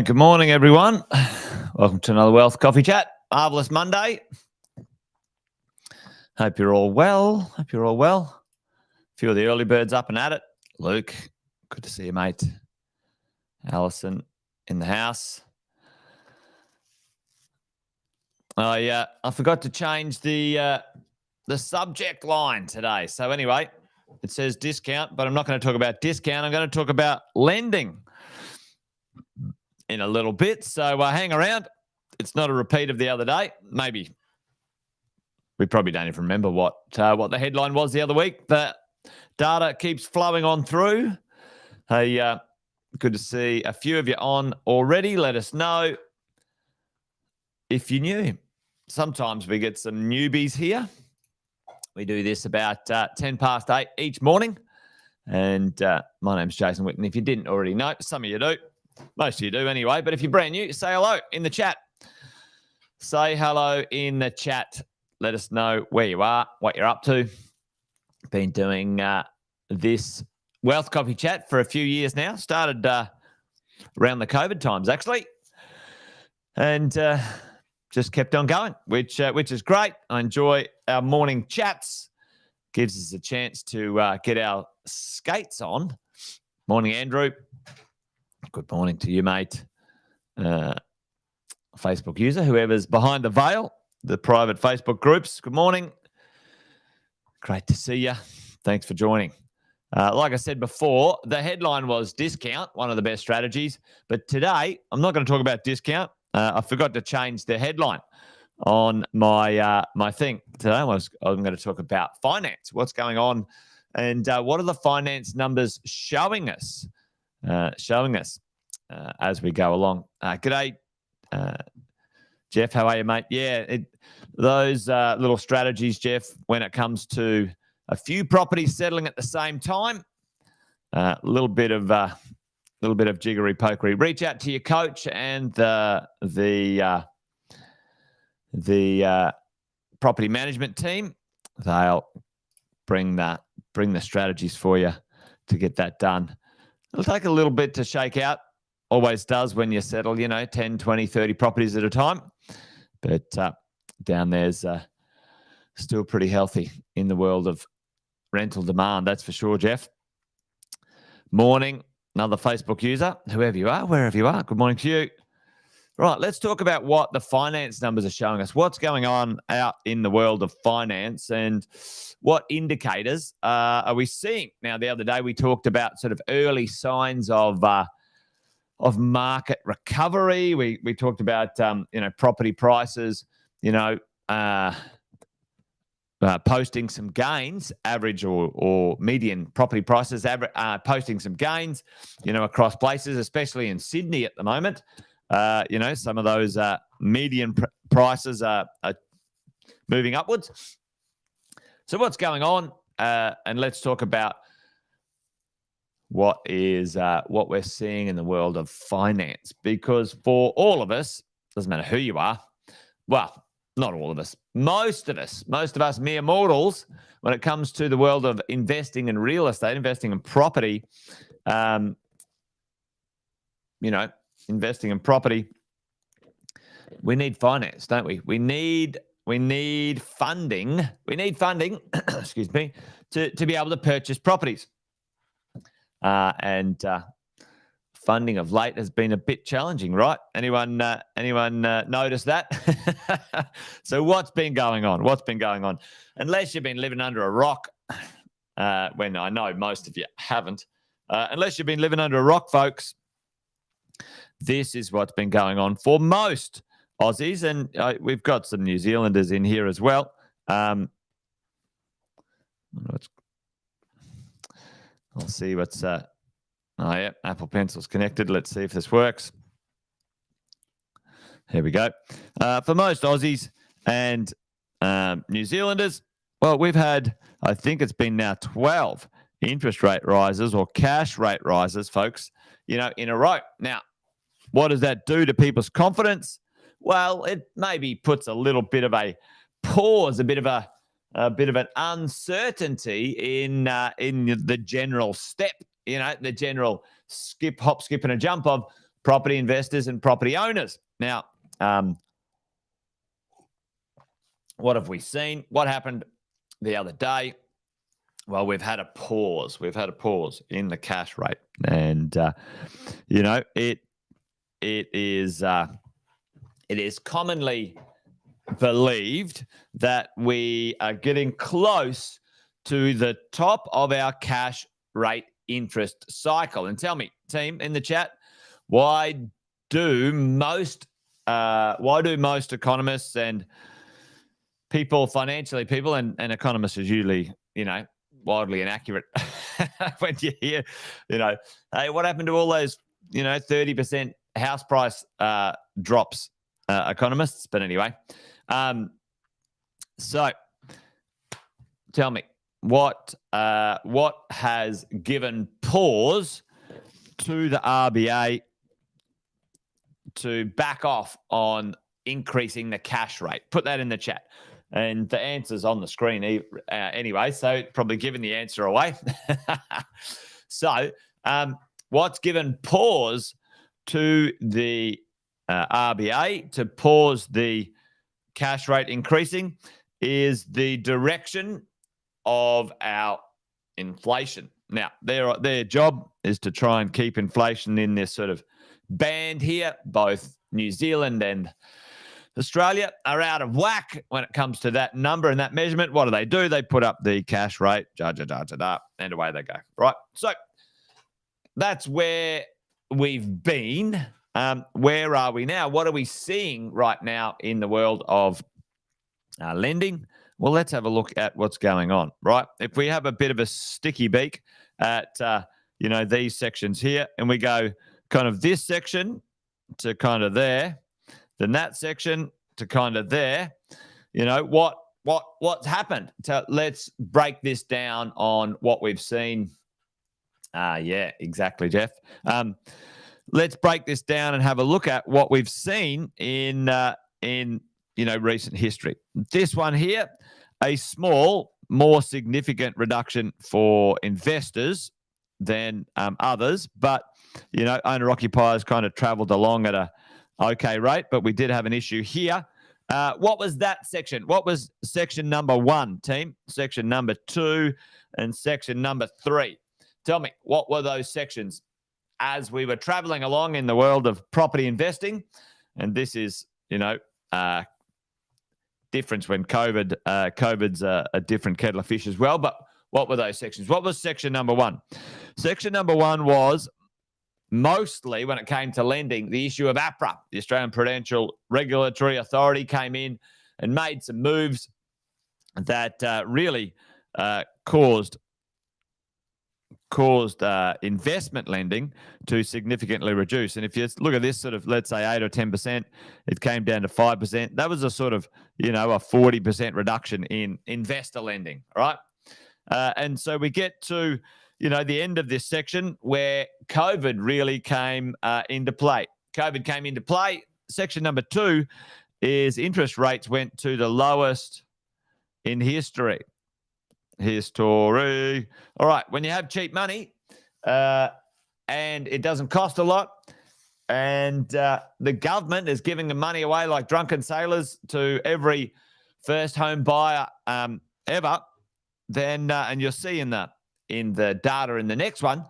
Good morning, everyone. Welcome to another Wealth Coffee Chat. Marvellous Monday. Hope you're all well. A few of the early birds up and at it. Luke, good to see you, mate. Alison in the house. I forgot to change the subject line today. So anyway, it says discount, but I'm not going to talk about discount. I'm going to talk about lending in a little bit. So hang around. It's not a repeat of the other day. Maybe we probably don't even remember what the headline was the other week. The data keeps flowing on through. Hey, good to see a few of you on already. Let us know if you knew. Sometimes we get some newbies here. We do this about 10 past 8 each morning. And my name's Jason Whitten. If you didn't already know, some of you do. Most of you do anyway. But if you're brand new, say hello in the chat. Say hello in the chat. Let us know where you are, what you're up to. Been doing this Wealth Coffee Chat for a few years now. Started around the COVID times, actually. And just kept on going, which is great. I enjoy our morning chats. Gives us a chance to get our skates on. Morning, Andrew. Good morning to you, mate. Facebook user, whoever's behind the veil, the private Facebook groups. Good morning. Great to see you. Thanks for joining. Like I said before, the headline was discount, one of the best strategies. But today, I'm not going to talk about discount. I forgot to change the headline on my my thing. Today, I'm going to talk about finance. What's going on, and what are the finance numbers showing us? As we go along. G'day, Jeff. How are you, mate? Yeah, those little strategies, Jeff, when it comes to a few properties settling at the same time, a little bit of jiggery pokery. Reach out to your coach and the property management team. They'll bring the strategies for you to get that done. It'll take a little bit to shake out. Always does when you settle, 10, 20, 30 properties at a time. But down there's still pretty healthy in the world of rental demand, that's for sure, Jeff. Morning, another Facebook user, whoever you are, wherever you are. Good morning to you. Right, let's talk about what the finance numbers are showing us. What's going on out in the world of finance and what indicators are we seeing? Now, the other day we talked about sort of early signs of market recovery. We talked about property prices, posting some gains, average or median property prices, posting some gains, across places, especially in Sydney at the moment. Some of those median prices are moving upwards. So what's going on? And let's talk about what we're seeing in the world of finance. Because for all of us, doesn't matter who you are, well, not all of us, most of us mere mortals, when it comes to the world of investing in real estate, investing in property, investing in property, we need finance, don't we? We need funding. We need funding, excuse me, to be able to purchase properties. And funding of late has been a bit challenging, right? Anyone notice that? So what's been going on? Unless you've been living under a rock, when I know most of you haven't, unless you've been living under a rock, folks, this is what's been going on for most Aussies, and we've got some New Zealanders in here as well. I'll see what's... oh, yeah, Apple Pencil's connected. Let's see if this works. Here we go. For most Aussies and New Zealanders, well, we've had, I think it's been now 12 interest rate rises or cash rate rises, folks, in a row. Now, what does that do to people's confidence? Well, it maybe puts a little bit of a pause, a bit of an uncertainty in the general step, the general hop, skip, and a jump of property investors and property owners. Now, what have we seen? What happened the other day? Well, we've had a pause. We've had a pause in the cash rate, and it is commonly believed that we are getting close to the top of our cash rate interest cycle. And tell me, team in the chat, why do most economists and financially people, and economists is usually, wildly inaccurate when you hear, hey, what happened to all those, 30% house price drops, economists? But anyway, so tell me, what has given pause to the RBA to back off on increasing the cash rate? Put that in the chat. And the answer's on the screen anyway, so probably giving the answer away. So what's given pause to the RBA to pause the cash rate increasing is the direction of our inflation. Now, their job is to try and keep inflation in this sort of band here. Both New Zealand and Australia are out of whack when it comes to that number and that measurement. What do? They put up the cash rate, and away they go, right? So that's where we've been. Where are we now? What are we seeing right now in the world of lending? Well, let's have a look at what's going on, right? If we have a bit of a sticky beak at, these sections here, and we go kind of this section to kind of there, then that section to kind of there, what's happened? So let's break this down on what we've seen. Yeah, exactly, Jeff. Let's break this down and have a look at what we've seen in recent history. This one here, a small, more significant reduction for investors than others, but owner occupiers kind of travelled along at a okay rate, but we did have an issue here. What was that section? What was section number 1, team? Section number 2 and section number 3. Tell me, what were those sections as we were traveling along in the world of property investing? And this is, difference when COVID's a different kettle of fish as well. But what were those sections? What was section number 1? Section number 1 was mostly, when it came to lending, the issue of APRA. The Australian Prudential Regulatory Authority came in and made some moves that really caused investment lending to significantly reduce. And if you look at this sort of, let's say 8 or 10%, it came down to 5%. That was a sort of, a 40% reduction in investor lending, right? And so we get to, the end of this section where COVID really came into play. COVID came into play. Section number 2 is interest rates went to the lowest in history. History. All right. When you have cheap money and it doesn't cost a lot, and the government is giving the money away like drunken sailors to every first home buyer ever, then and you'll see in the data in the next one,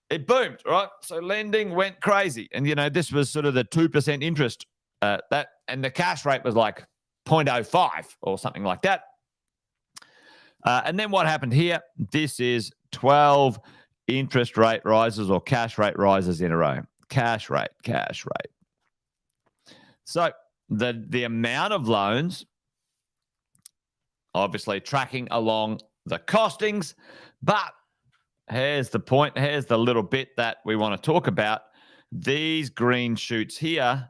it boomed, right? So lending went crazy, and this was sort of the 2% interest and the cash rate was like 0.05 or something like that. And then what happened here? This is 12 interest rate rises or cash rate rises in a row. Cash rate. So the amount of loans, obviously tracking along the costings, but here's the point. Here's the little bit that we want to talk about. These green shoots here.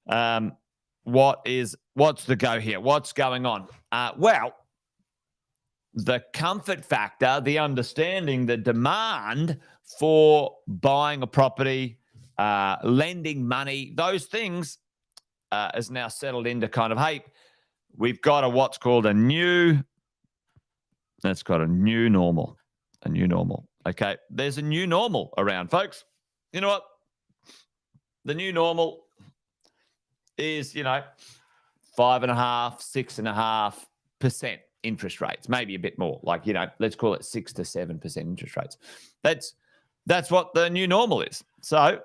What's the go here? What's going on? Well, the comfort factor, the understanding, the demand for buying a property, lending money, those things is now settled into kind of, hey, we've got what's called a new normal. A new normal. Okay. There's a new normal around, folks. You know what? The new normal is, 5.5%, 6.5% interest rates, maybe a bit more. Like, let's call it 6 to 7% interest rates. That's what the new normal is. So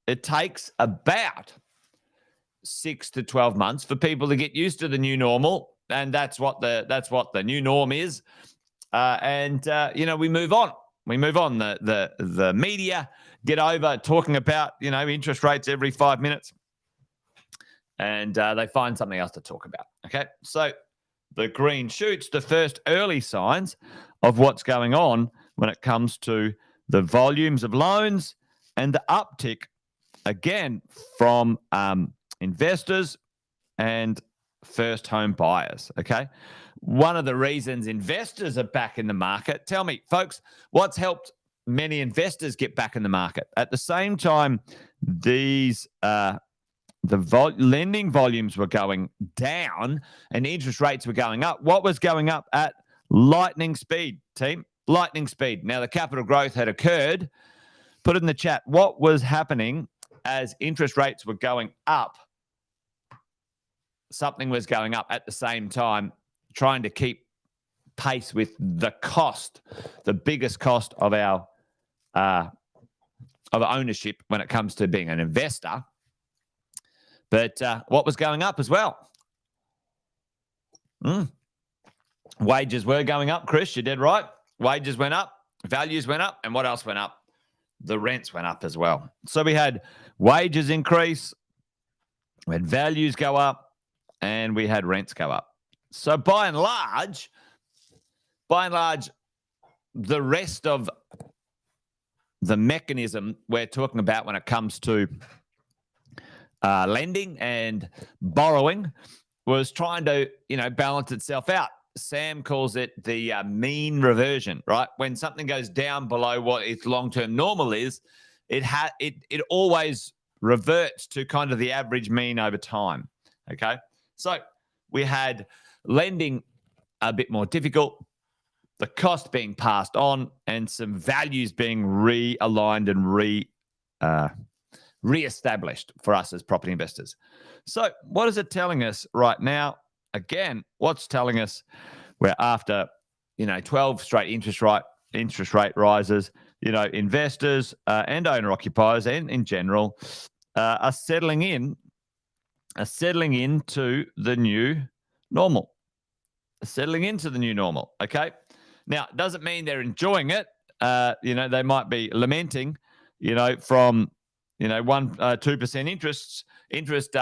it takes about 6 to 12 months for people to get used to the new normal, and that's what the new norm is. We move on. We move on. The media get over talking about interest rates every 5 minutes, and they find something else to talk about. Okay, so the green shoots, the first early signs of what's going on when it comes to the volumes of loans and the uptick again from investors and first home buyers. Okay. One of the reasons investors are back in the market, tell me, folks, what's helped many investors get back in the market? At the same time, these lending volumes were going down and interest rates were going up. What was going up at lightning speed, team? Lightning speed. Now, the capital growth had occurred. Put it in the chat. What was happening as interest rates were going up? Something was going up at the same time, trying to keep pace with the cost, the biggest cost of our of ownership when it comes to being an investor. But what was going up as well? Wages were going up, Chris. You're dead right. Wages went up, values went up, and what else went up? The rents went up as well. So we had wages increase, we had values go up, and we had rents go up. So by and large, the rest of the mechanism we're talking about when it comes to lending and borrowing was trying to, balance itself out. Sam calls it the mean reversion, right? When something goes down below what its long-term normal is, it always reverts to kind of the average mean over time. Okay, so we had lending a bit more difficult, the cost being passed on, and some values being realigned and reestablished for us as property investors. So what is it telling us right now? Again, what's telling us we're after, 12 straight interest rate rises, investors and owner occupiers and in general are settling into the new normal. Okay. Now, it doesn't mean they're enjoying it. They might be lamenting, from 1-2% interest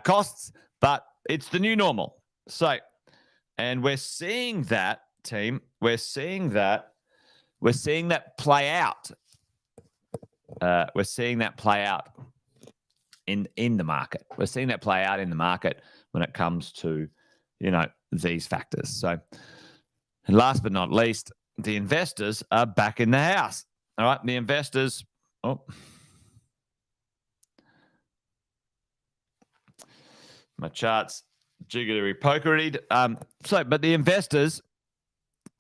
costs, but it's the new normal. So, and we're seeing that, team. We're seeing that play out. We're seeing that play out in the market. We're seeing that play out in the market when it comes to, these factors. So, and last but not least, the investors are back in the house. All right, the investors. My chart's jiggery pokery. But the investors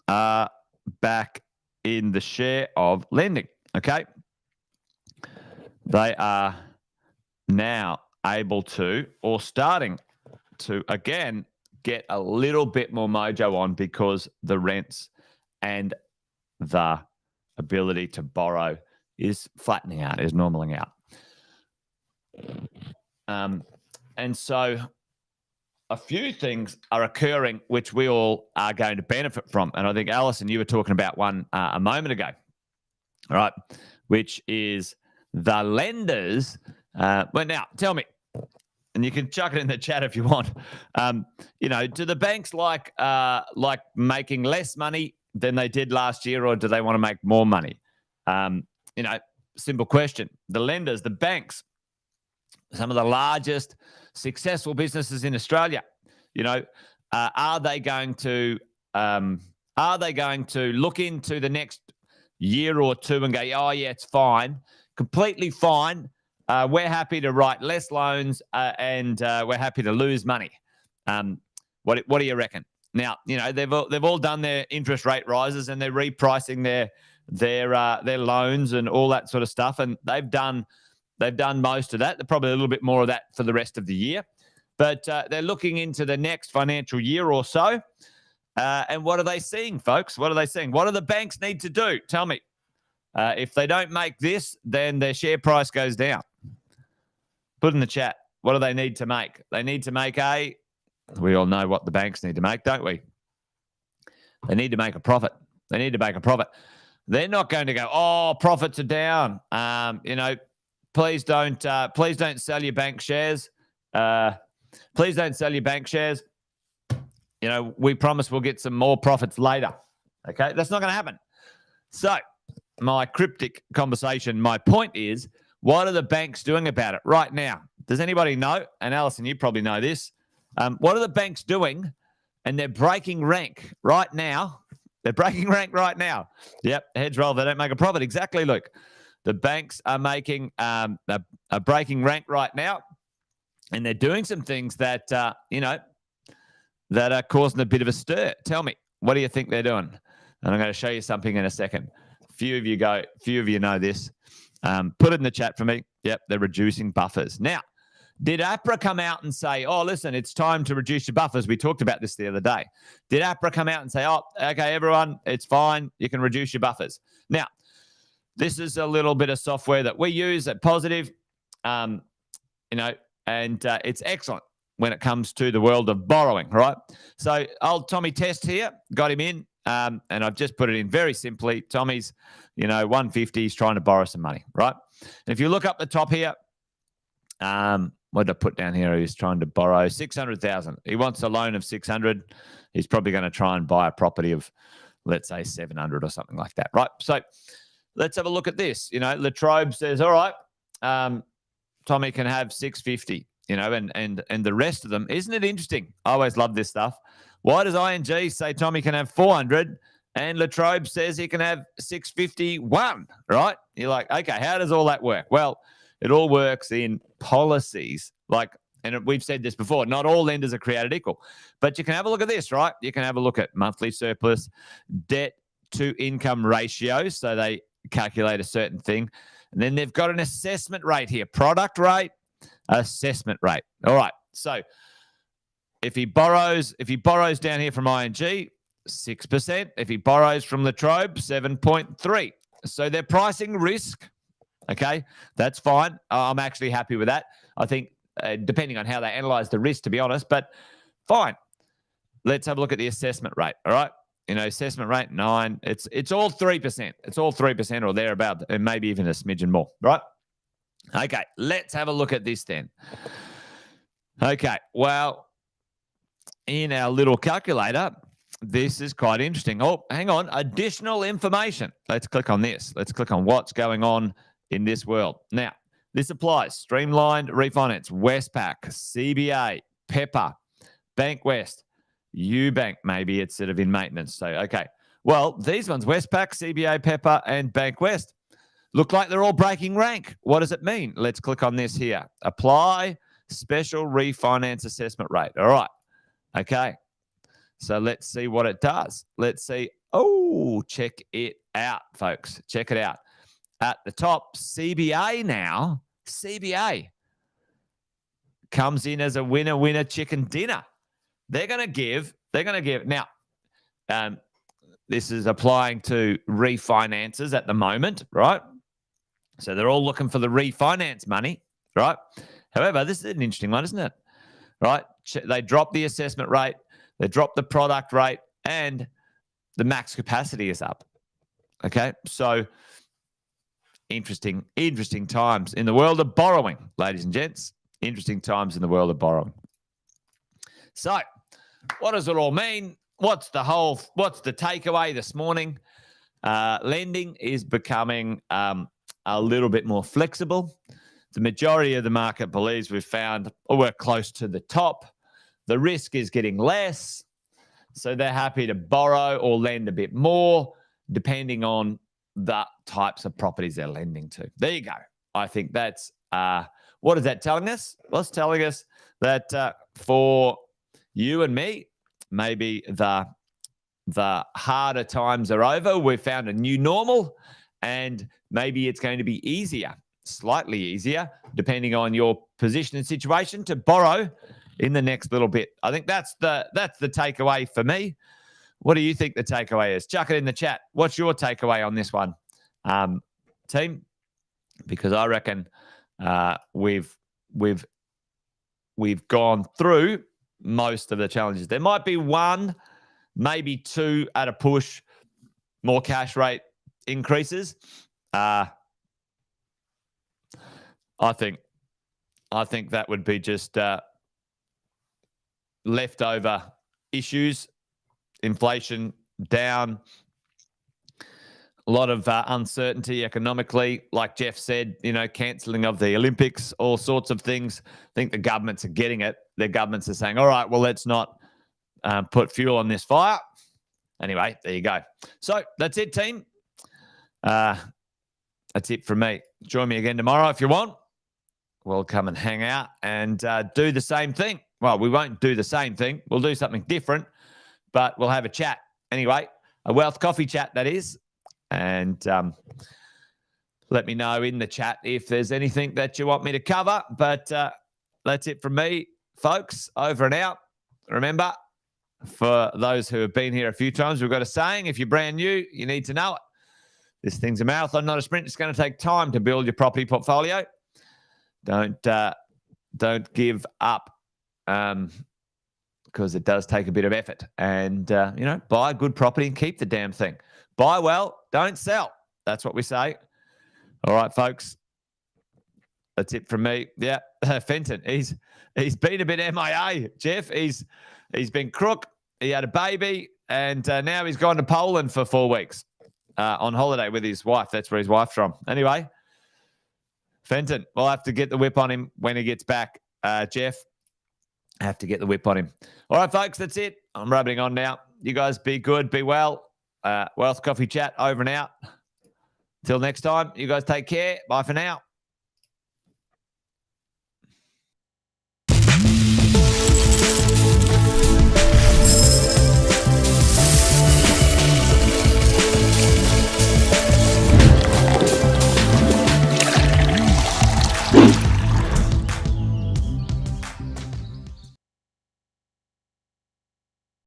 are back in the share of lending. Okay. They are now able to, or starting to, again, get a little bit more mojo on because the rents and the ability to borrow is flattening out, is normaling out. And so a few things are occurring which we all are going to benefit from. And I think, Alison, you were talking about one a moment ago, all right, which is the lenders. Well, now, tell me, and you can chuck it in the chat if you want, do the banks like making less money than they did last year, or do they want to make more money? Simple question. The lenders, the banks, some of the largest successful businesses in Australia, are they going to look into the next year or two and go, oh yeah, it's fine, completely fine. We're happy to write less loans and we're happy to lose money. What do you reckon? Now, they've all done their interest rate rises and they're repricing their loans and all that sort of stuff, and they've done most of that. They're probably a little bit more of that for the rest of the year. But they're looking into the next financial year or so. And what are they seeing, folks? What are they seeing? What do the banks need to do? Tell me. If they don't make this, then their share price goes down. Put in the chat. What do they need to make? They need to make we all know what the banks need to make, don't we? They need to make a profit. They need to make a profit. They're not going to go, oh, profits are down. Please don't sell your bank shares. Please don't sell your bank shares. We promise we'll get some more profits later. Okay, that's not going to happen. So my cryptic conversation, my point is, what are the banks doing about it right now? Does anybody know? And Alison, you probably know this. What are the banks doing? And they're breaking rank right now. They're breaking rank right now. Yep, heads roll. They don't make a profit. Exactly, Luke. The banks are making a breaking rank right now, and they're doing some things that that are causing a bit of a stir. Tell me, what do you think they're doing? And I'm going to show you something in a second. Few of you know this. Put it in the chat for me. Yep, they're reducing buffers. Now, did APRA come out and say, oh, listen, it's time to reduce your buffers? We talked about this the other day. Did APRA come out and say, oh, okay, everyone, it's fine. You can reduce your buffers. Now, this is a little bit of software that we use at Positive, and it's excellent when it comes to the world of borrowing, right? So old Tommy Test here, got him in, and I've just put it in very simply. Tommy's, 150, he's trying to borrow some money, right? And if you look up the top here, what did I put down here? He's trying to borrow 600,000. He wants a loan of 600. He's probably going to try and buy a property of, let's say, 700 or something like that, right? So let's have a look at this. Latrobe says, all right, Tommy can have 650, and the rest of them. Isn't it interesting? I always love this stuff. Why does ING say Tommy can have 400 and Latrobe says he can have 651, right? You're like, okay, how does all that work? Well, it all works in policies. And we've said this before, not all lenders are created equal. But you can have a look at this, right? You can have a look at monthly surplus, debt to income ratio. So they calculate a certain thing. And then they've got an assessment rate here, product rate, assessment rate. All right. So if he borrows down here from ING, 6%. If he borrows from Latrobe, 7.3. So they're pricing risk. Okay, that's fine. I'm actually happy with that. I think depending on how they analyze the risk, to be honest, but fine. Let's have a look at the assessment rate. All right. Assessment rate 9. It's all 3%. It's all 3% or thereabout, and maybe even a smidgen more. Right. Okay. Let's have a look at this then. Okay. Well, in our little calculator, this is quite interesting. Oh, hang on. Additional information. Let's click on this. Let's click on what's going on in this world. Now, this applies. Streamlined refinance, Westpac, CBA, Pepper, Bank West, Ubank, maybe it's sort of in maintenance. So, okay. Well, these ones, Westpac, CBA, Pepper, and Bank West, look like they're all breaking rank. What does it mean? Let's click on this here. Apply special refinance assessment rate. All right. Okay. So let's see what it does. Let's see. Oh, check it out, folks. Check it out. At the top, CBA now. CBA comes in as a winner chicken dinner. They're going to give. Now, this is applying to refinances at the moment, right? So they're all looking for the refinance money, right? However, this is an interesting one, isn't it? Right? They drop the assessment rate, they drop the product rate, and the max capacity is up. Okay, so interesting times in the world of borrowing, ladies and gents. Interesting times in the world of borrowing. So, what does it all mean? What's the takeaway this morning? Lending is becoming a little bit more flexible. The majority of the market believes we've found we're close to the top. The risk is getting less, so they're happy to borrow or lend a bit more, depending on the types of properties they're lending to. There you go. I think that's what is that telling us? Well, it's telling us that for you and me, maybe the harder times are over. We've found a new normal, and maybe it's going to be easier, slightly easier, depending on your position and situation, to borrow in the next little bit. I think that's the takeaway for me. What do you think the takeaway is? Chuck it in the chat. What's your takeaway on this one, team? Because I reckon we've gone through most of the challenges. There might be one, maybe two at a push, more cash rate increases. I think that would be just leftover issues, inflation down, a lot of uncertainty economically, like Jeff said, cancelling of the Olympics, all sorts of things. I think the governments are getting it. The governments are saying, all right, well, let's not put fuel on this fire. Anyway, there you go. So that's it, team. That's it from me. Join me again tomorrow if you want. We'll come and hang out and do the same thing. Well, we won't do the same thing. We'll do something different, but we'll have a chat. Anyway, a wealth coffee chat, that is. And let me know in the chat if there's anything that you want me to cover. But that's it from me, folks. Over and out. Remember, for those who have been here a few times, we've got a saying: if you're brand new, you need to know it. This thing's a marathon, not a sprint. It's going to take time to build your property portfolio. Don't give up, because it does take a bit of effort. And buy a good property and keep the damn thing. Buy well, don't sell. That's what we say. All right, folks. That's it from me. Yeah, Fenton. He's been a bit MIA, Jeff. He's been crook. He had a baby, and now he's gone to Poland for 4 weeks on holiday with his wife. That's where his wife's from. Anyway, Fenton, we'll have to get the whip on him when he gets back. Jeff, have to get the whip on him. All right, folks, that's it. I'm rubbing on now. You guys be good, be well. Wealth Coffee Chat over and out. Till next time, you guys take care. Bye for now.